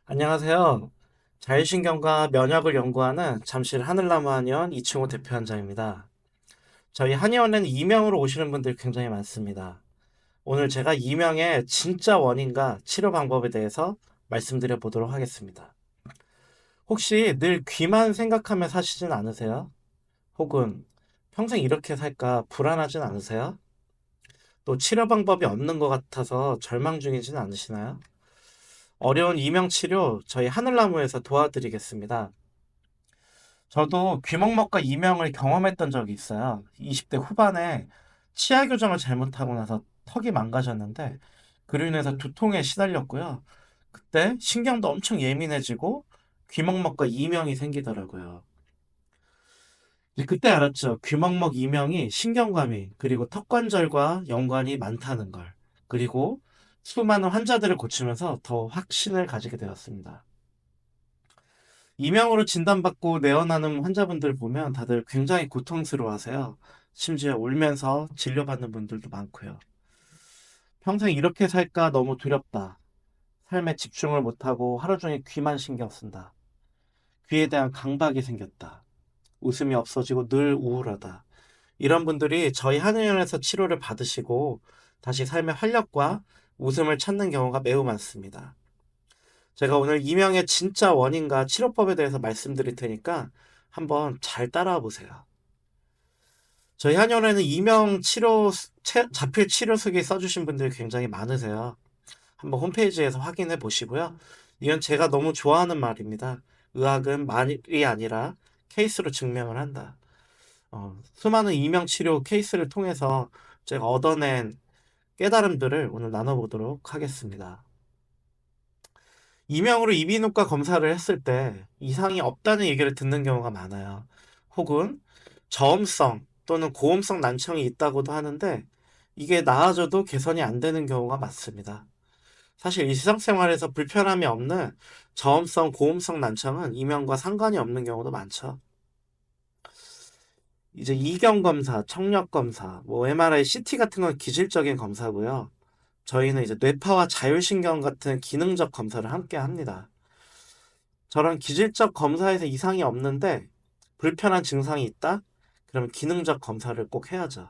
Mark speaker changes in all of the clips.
Speaker 1: 안녕하세요. 자율신경과 면역을 연구하는 잠실 하늘나무 한의원 이충호 대표원장입니다. 저희 한의원에는 이명으로 오시는 분들 굉장히 많습니다. 오늘 제가 이명의 진짜 원인과 치료 방법에 대해서 말씀드려 보도록 하겠습니다. 혹시 늘 귀만 생각하며 사시진 않으세요? 혹은 평생 이렇게 살까 불안하진 않으세요? 또 치료 방법이 없는 것 같아서 절망 중이진 않으시나요? 어려운 이명 치료 저희 하늘나무에서 도와드리겠습니다. 저도 귀먹먹과 이명을 경험했던 적이 있어요. 20대 후반에 치아 교정을 잘못하고 나서 턱이 망가졌는데 그로 인해서 두통에 시달렸고요. 그때 신경도 엄청 예민해지고 귀먹먹과 이명이 생기더라고요. 이제 그때 알았죠. 귀먹먹 이명이 신경과민 그리고 턱관절과 연관이 많다는 걸. 그리고 수많은 환자들을 고치면서 더 확신을 가지게 되었습니다. 이명으로 진단받고 내원하는 환자분들 보면 다들 굉장히 고통스러워하세요. 심지어 울면서 진료받는 분들도 많고요. 평생 이렇게 살까 너무 두렵다. 삶에 집중을 못하고 하루 종일 귀만 신경 쓴다. 귀에 대한 강박이 생겼다. 웃음이 없어지고 늘 우울하다. 이런 분들이 저희 한의원에서 치료를 받으시고 다시 삶의 활력과 웃음을 찾는 경우가 매우 많습니다. 제가 오늘 이명의 진짜 원인과 치료법에 대해서 말씀드릴 테니까 한번 잘 따라와 보세요. 저희 한의원에는 이명 치료, 자필 치료수기 써주신 분들이 굉장히 많으세요. 한번 홈페이지에서 확인해 보시고요. 이건 제가 너무 좋아하는 말입니다. 의학은 말이 아니라 케이스로 증명을 한다. 수많은 이명 치료 케이스를 통해서 제가 얻어낸 깨달음들을 오늘 나눠보도록 하겠습니다. 이명으로 이비인후과 검사를 했을 때 이상이 없다는 얘기를 듣는 경우가 많아요. 혹은 저음성 또는 고음성 난청이 있다고도 하는데 이게 나아져도 개선이 안 되는 경우가 많습니다. 사실 일상생활에서 불편함이 없는 저음성, 고음성 난청은 이명과 상관이 없는 경우도 많죠. 이제 이경 검사, 청력 검사, 뭐 MRI, CT 같은 건 기질적인 검사고요. 저희는 이제 뇌파와 자율신경 같은 기능적 검사를 함께 합니다. 저런 기질적 검사에서 이상이 없는데 불편한 증상이 있다? 그러면 기능적 검사를 꼭 해야죠.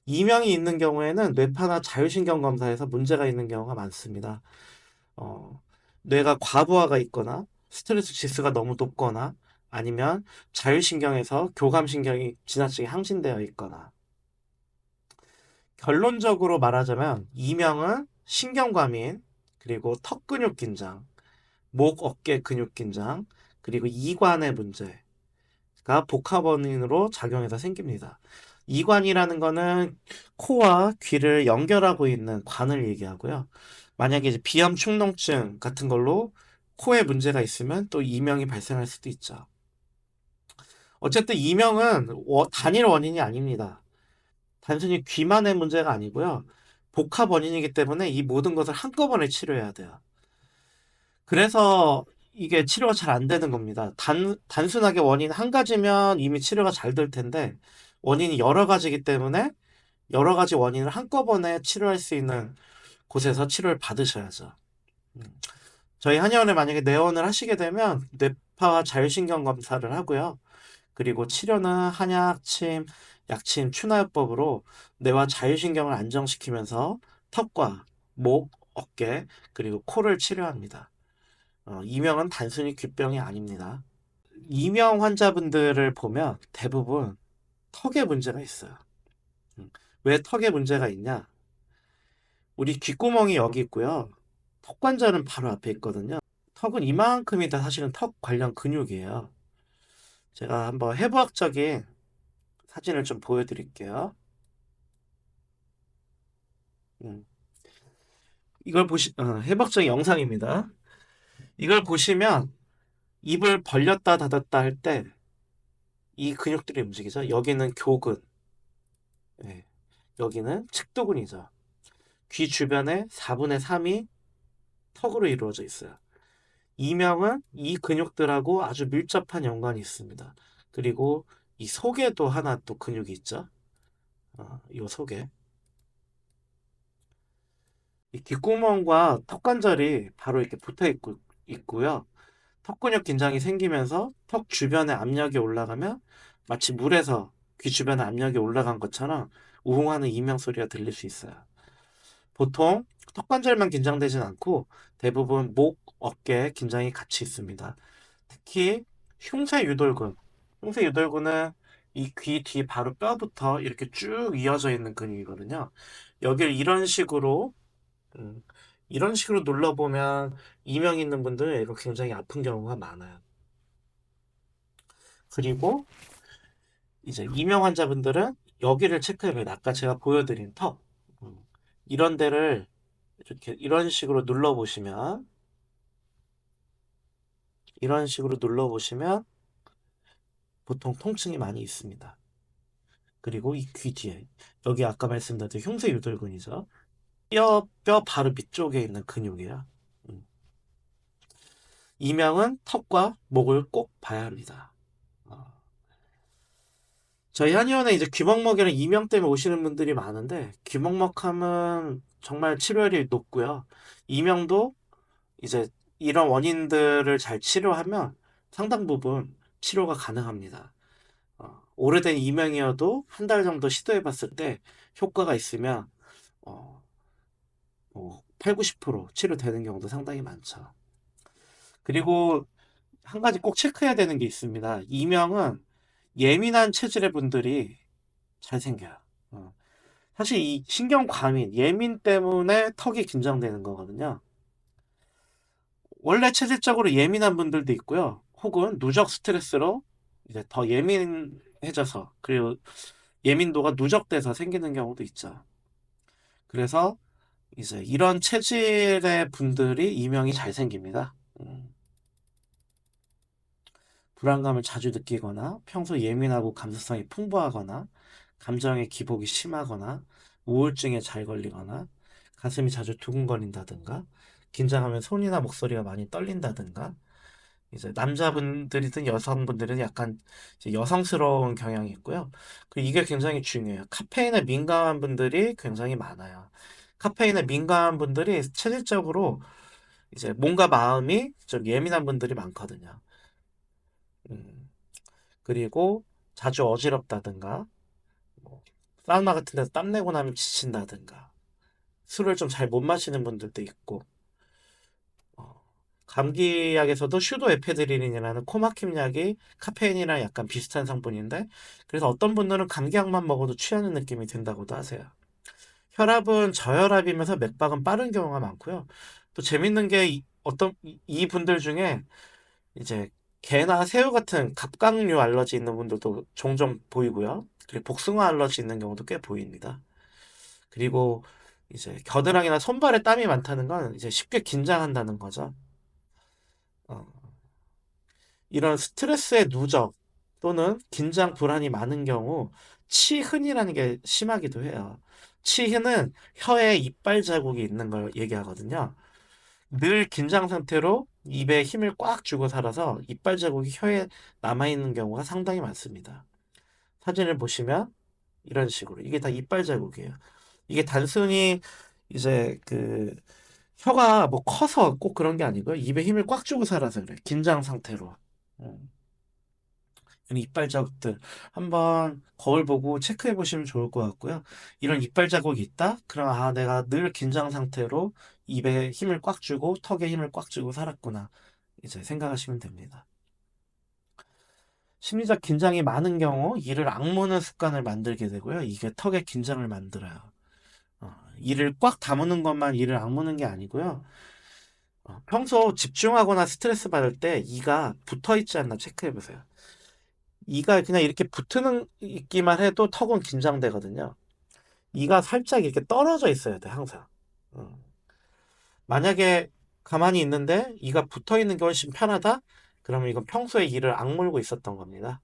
Speaker 1: 이명이 있는 경우에는 뇌파나 자율신경 검사에서 문제가 있는 경우가 많습니다. 어, 뇌가 과부하가 있거나 스트레스 지수가 너무 높거나 아니면 자율신경에서 교감신경이 지나치게 항진되어 있거나 결론적으로 말하자면 이명은 신경과민 그리고 턱 근육 긴장, 목 어깨 근육 긴장 그리고 이관의 문제 가 복합원인으로 작용해서 생깁니다. 이관이라는 거는 코와 귀를 연결하고 있는 관을 얘기하고요. 만약에 이제 비염 축농증 같은 걸로 코에 문제가 있으면 또 이명이 발생할 수도 있죠. 어쨌든 이명은 단일 원인이 아닙니다. 단순히 귀만의 문제가 아니고요. 복합 원인이기 때문에 이 모든 것을 한꺼번에 치료해야 돼요. 그래서 이게 치료가 잘 안 되는 겁니다. 단순하게 원인 한 가지면 이미 치료가 잘 될 텐데, 원인이 여러 가지이기 때문에 여러 가지 원인을 한꺼번에 치료할 수 있는 곳에서 치료를 받으셔야죠. 음. 저희 한의원에 만약에 내원을 하시게 되면 뇌파와 자율신경 검사를 하고요. 그리고 치료는 한약, 침, 약침, 추나요법으로 뇌와 자율신경을 안정시키면서 턱과 목, 어깨, 그리고 코를 치료합니다. 이명은 단순히 귀병이 아닙니다. 이명 환자분들을 보면 대부분 턱에 문제가 있어요. 왜 턱에 문제가 있냐? 우리 귓구멍이 여기 있고요. 턱 관절은 바로 앞에 있거든요. 턱은 이만큼이 다 사실은 턱 관련 근육이에요. 제가 한번 해부학적인 사진을 좀 보여드릴게요. 음, 해부학적인 영상입니다. 이걸 보시면 입을 벌렸다 닫았다 할 때 이 근육들이 움직이죠. 여기는 교근, 예, 여기는 측두근이죠. 귀 주변에 4분의 3이 턱으로 이루어져 있어요. 이명은 이 근육들하고 아주 밀접한 연관이 있습니다. 그리고 이 속에도 하나 또 근육이 있죠. 이 속에. 이 귓구멍과 턱관절이 바로 이렇게 있고요. 턱 근육 긴장이 생기면서 턱 주변에 압력이 올라가면 마치 물에서 귀 주변에 압력이 올라간 것처럼 우웅하는 이명 소리가 들릴 수 있어요. 보통 턱관절만 긴장되진 않고 대부분 목, 어깨 긴장이 같이 있습니다. 특히 흉쇄 유돌근. 흉쇄 유돌근은 이 귀 뒤 바로 뼈부터 이렇게 쭉 이어져 있는 근육이거든요. 여기를 음, 이런 식으로 눌러보면 이명 있는 분들은 이거 굉장히 아픈 경우가 많아요. 그리고 이제 이명 환자분들은 여기를 체크해봐요. 아까 제가 보여드린 턱. 음, 이런 데를 이렇게 이런 식으로 눌러보시면 보통 통증이 많이 있습니다. 그리고 이 귀 뒤에 여기 아까 말씀드린 흉쇄 유돌근이죠. 뼈 바로 밑쪽에 있는 근육이에요. 음. 이명은 턱과 목을 꼭 봐야 합니다. 어. 저희 한의원에 이제 귀먹먹이랑 이명 때문에 오시는 분들이 많은데 귀먹먹하면 정말 치료율이 높고요. 이명도 이제 이런 원인들을 잘 치료하면 상당 부분 치료가 가능합니다. 오래된 이명이어도 한 달 정도 시도해봤을 때 효과가 있으면 어, 뭐 8, 90% 치료되는 경우도 상당히 많죠. 그리고 한 가지 꼭 체크해야 되는 게 있습니다. 이명은 예민한 체질의 분들이 잘 생겨요. 어, 사실 이 신경과민, 예민 때문에 턱이 긴장되는 거거든요. 원래 체질적으로 예민한 분들도 있고요. 혹은 누적 스트레스로 이제 더 예민해져서, 그리고 예민도가 누적돼서 생기는 경우도 있죠. 그래서 이제 이런 체질의 분들이 이명이 잘 생깁니다. 불안감을 자주 느끼거나 평소 예민하고 감수성이 풍부하거나 감정의 기복이 심하거나 우울증에 잘 걸리거나 가슴이 자주 두근거린다든가 긴장하면 손이나 목소리가 많이 떨린다든가 이제 남자분들이든 여성분들은 약간 이제 여성스러운 경향이 있고요. 그리고 이게 굉장히 중요해요. 카페인에 민감한 분들이 굉장히 많아요. 카페인에 민감한 분들이 체질적으로 이제 몸과 마음이 좀 예민한 분들이 많거든요. 음, 그리고 자주 어지럽다든가 뭐 사우나 같은 데서 땀내고 나면 지친다든가 술을 좀 잘 못 마시는 분들도 있고 어, 감기약에서도 슈도에페드린이라는 코막힘 약이 카페인이랑 약간 비슷한 성분인데 그래서 어떤 분들은 감기약만 먹어도 취하는 느낌이 든다고도 하세요. 혈압은 저혈압이면서 맥박은 빠른 경우가 많고요. 또 재밌는 게 이 분들 중에 이제 게나 새우 같은 갑각류 알러지 있는 분들도 종종 보이고요. 그리고 복숭아 알러지 있는 경우도 꽤 보입니다. 그리고 이제 겨드랑이나 손발에 땀이 많다는 건 이제 쉽게 긴장한다는 거죠. 어, 이런 스트레스의 누적 또는 긴장 불안이 많은 경우 치흔이라는 게 심하기도 해요. 치흔은 혀에 이빨 자국이 있는 걸 얘기하거든요. 늘 긴장 상태로 입에 힘을 꽉 주고 살아서 이빨 자국이 혀에 남아있는 경우가 상당히 많습니다. 사진을 보시면 이런 식으로 이게 다 이빨 자국이에요. 이게 단순히 이제 그 혀가 뭐 커서 꼭 그런 게 아니고요. 입에 힘을 꽉 주고 살아서 그래. 긴장 상태로. 음. 이런 이빨 자국들 한번 거울 보고 체크해 보시면 좋을 것 같고요. 이런 이빨 자국이 있다? 그럼 아 내가 늘 긴장 상태로 입에 힘을 꽉 주고 턱에 힘을 꽉 주고 살았구나. 이제 생각하시면 됩니다. 심리적 긴장이 많은 경우 이를 악무는 습관을 만들게 되고요. 이게 턱에 긴장을 만들어요. 이를 꽉 다무는 것만 이를 악무는 게 아니고요. 평소 집중하거나 스트레스 받을 때 이가 붙어 있지 않나 체크해 보세요. 이가 그냥 이렇게 붙는 있기만 해도 턱은 긴장되거든요. 이가 살짝 이렇게 떨어져 있어야 돼, 항상. 음. 만약에 가만히 있는데 이가 붙어 있는 게 훨씬 편하다? 그러면 이건 평소에 이를 악물고 있었던 겁니다.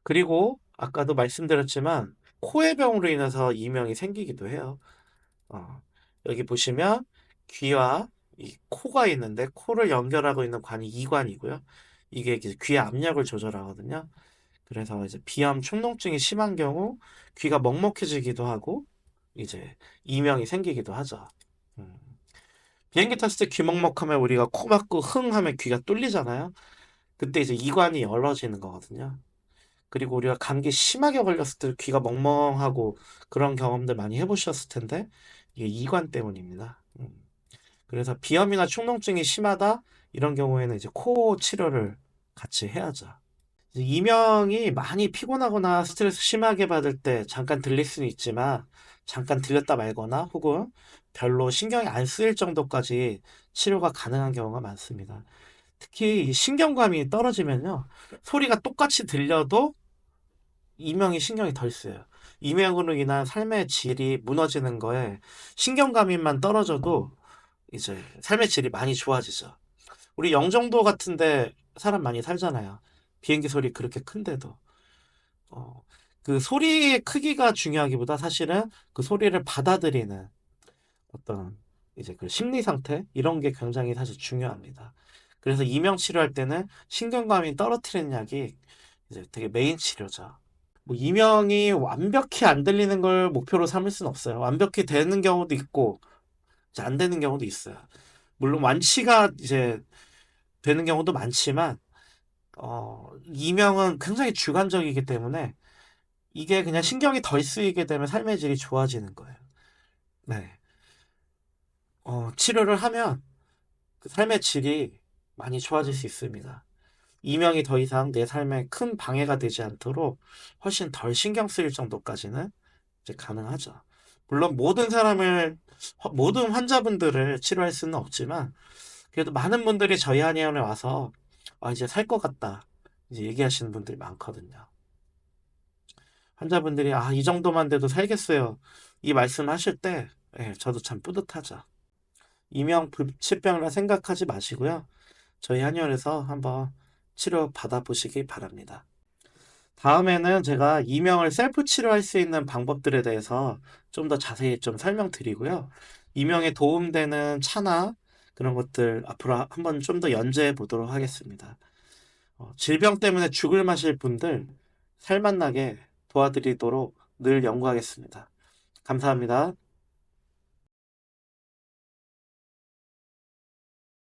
Speaker 1: 그리고 아까도 말씀드렸지만 코의 병으로 인해서 이명이 생기기도 해요. 어, 여기 보시면 귀와 이 코가 있는데 코를 연결하고 있는 관이 이관이고요. 이게 이제 귀의 압력을 조절하거든요. 그래서 이제 비염, 축농증이 심한 경우 귀가 먹먹해지기도 하고 이제 이명이 생기기도 하죠. 음. 비행기 탔을 때 귀 먹먹하면 우리가 코 막고 흥 하면 귀가 뚫리잖아요. 그때 이제 이관이 열어지는 거거든요. 그리고 우리가 감기 심하게 걸렸을 때 귀가 멍멍하고 그런 경험들 많이 해보셨을 텐데 이게 이관 때문입니다. 그래서 비염이나 충농증이 심하다 이런 경우에는 이제 코 치료를 같이 해야죠. 이제 이명이 많이 피곤하거나 스트레스 심하게 받을 때 잠깐 들릴 수는 있지만 잠깐 들렸다 말거나 혹은 별로 신경이 안 쓰일 정도까지 치료가 가능한 경우가 많습니다. 특히 이 신경감이 떨어지면요. 소리가 똑같이 들려도 이명이 신경이 덜 쓰여요. 이명으로 인한 삶의 질이 무너지는 거에 신경감인만 떨어져도 이제 삶의 질이 많이 좋아지죠. 우리 영종도 같은데 사람 많이 살잖아요. 비행기 소리 그렇게 큰데도. 어, 그 소리의 크기가 중요하기보다 사실은 그 소리를 받아들이는 어떤 이제 그 심리 상태 이런 게 굉장히 사실 중요합니다. 그래서 이명 치료할 때는 신경감이 떨어뜨리는 약이 이제 되게 메인 치료죠. 뭐 이명이 완벽히 안 들리는 걸 목표로 삼을 수는 없어요. 완벽히 되는 경우도 있고 이제 안 되는 경우도 있어요. 물론 완치가 이제 되는 경우도 많지만 이명은 굉장히 주관적이기 때문에 이게 그냥 신경이 덜 쓰이게 되면 삶의 질이 좋아지는 거예요. 네. 치료를 하면 그 삶의 질이 많이 좋아질 수 있습니다. 이명이 더 이상 내 삶에 큰 방해가 되지 않도록 훨씬 덜 신경 쓰일 정도까지는 이제 가능하죠. 물론 모든 환자분들을 치료할 수는 없지만, 그래도 많은 분들이 저희 한의원에 와서, 이제 살 것 같다. 이제 얘기하시는 분들이 많거든요. 환자분들이, 이 정도만 돼도 살겠어요. 이 말씀 하실 때, 예, 저도 참 뿌듯하죠. 이명 불치병이라 생각하지 마시고요. 저희 한의원에서 한번 치료 받아보시기 바랍니다. 다음에는 제가 이명을 셀프 치료할 수 있는 방법들에 대해서 좀 더 자세히 좀 설명드리고요. 이명에 도움되는 차나 그런 것들 앞으로 한번 좀 더 연재해 보도록 하겠습니다. 질병 때문에 죽을 마실 분들 살맛나게 도와드리도록 늘 연구하겠습니다. 감사합니다.